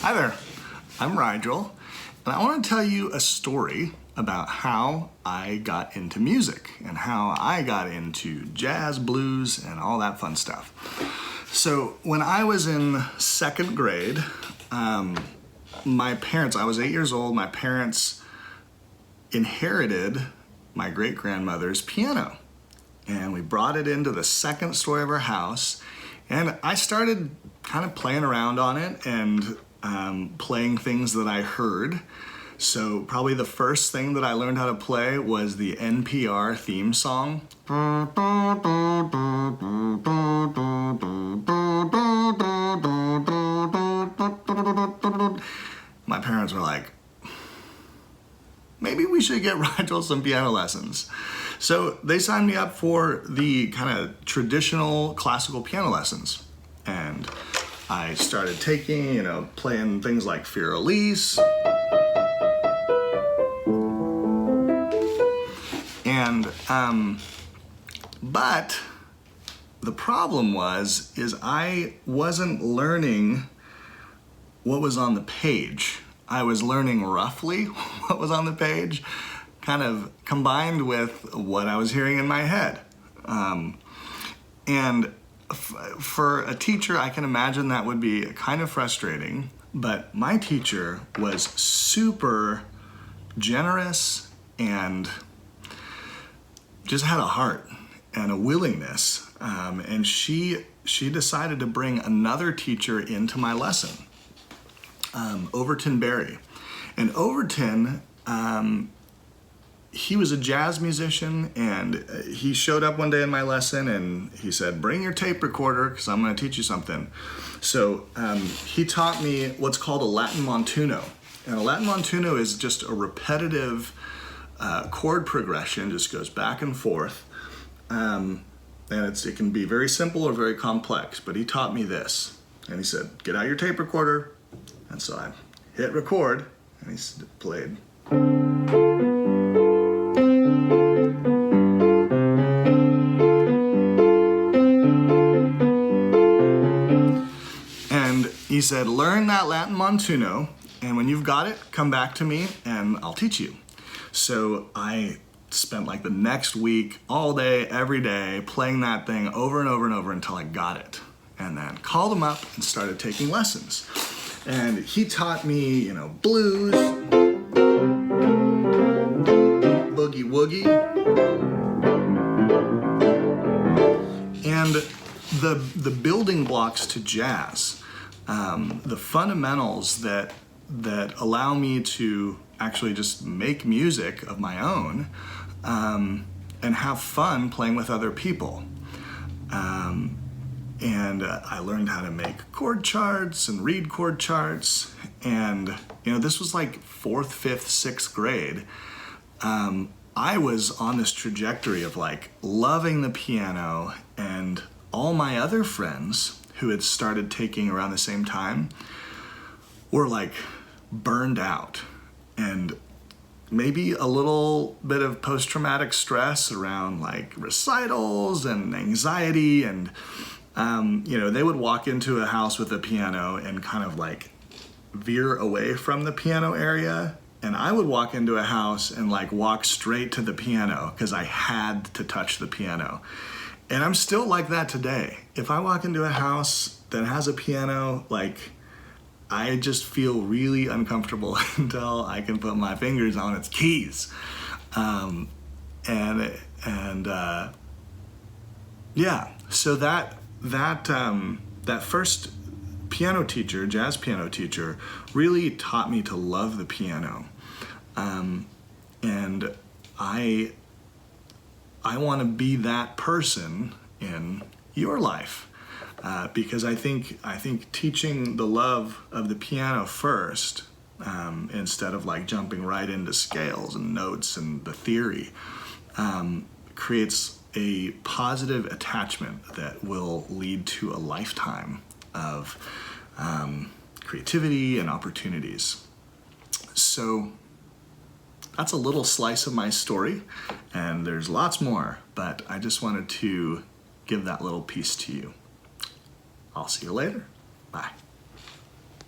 Hi there, I'm Rigel, and I want to tell you a story about how I got into music and how I got into jazz, blues, and all that fun stuff. So when I was in second grade, my parents, I was 8 years old, my parents inherited my great-grandmother's piano. And we brought it into the second story of our house, and I started kind of playing around on it and playing things that I heard. So probably the first thing that I learned how to play was the NPR theme song. My parents were like, maybe we should get Rigel some piano lessons. So they signed me up for the kind of traditional classical piano lessons. And I started taking, playing things like Fear Elise. And, but the problem is I wasn't learning what was on the page. I was learning roughly what was on the page, kind of combined with what I was hearing in my head. And for a teacher, I can imagine that would be kind of frustrating, but my teacher was super generous and just had a heart and a willingness. And she decided to bring another teacher into my lesson, Overton Berry. And Overton, he was a jazz musician, and he showed up one day in my lesson and he said, bring your tape recorder because I'm going to teach you something. So he taught me what's called a Latin montuno. And a Latin montuno is just a repetitive chord progression, just goes back and forth. And it can be very simple or very complex, but he taught me this. And he said, get out your tape recorder. And so I hit record and he played. He said, learn that Latin montuno, and when you've got it, come back to me and I'll teach you. So I spent like the next week, all day, every day, playing that thing over and over and over until I got it. And then called him up and started taking lessons. And he taught me, blues, boogie woogie, and the building blocks to jazz. The fundamentals that allow me to actually just make music of my own and have fun playing with other people. And I learned how to make chord charts and read chord charts. And, this was like 4th, 5th, 6th grade. I was on this trajectory of like loving the piano, and all my other friends who had started taking around the same time were like burned out and maybe a little bit of post-traumatic stress around like recitals and anxiety. And, they would walk into a house with a piano and kind of like veer away from the piano area. And I would walk into a house and like walk straight to the piano because I had to touch the piano. And I'm still like that today. If I walk into a house that has a piano, like I just feel really uncomfortable until I can put my fingers on its keys. So that first piano teacher, jazz piano teacher, really taught me to love the piano. And I want to be that person in your life, because I think teaching the love of the piano first, instead of like jumping right into scales and notes and the theory, creates a positive attachment that will lead to a lifetime of creativity and opportunities. So that's a little slice of my story, and there's lots more, but I just wanted to give that little piece to you. I'll see you later. Bye.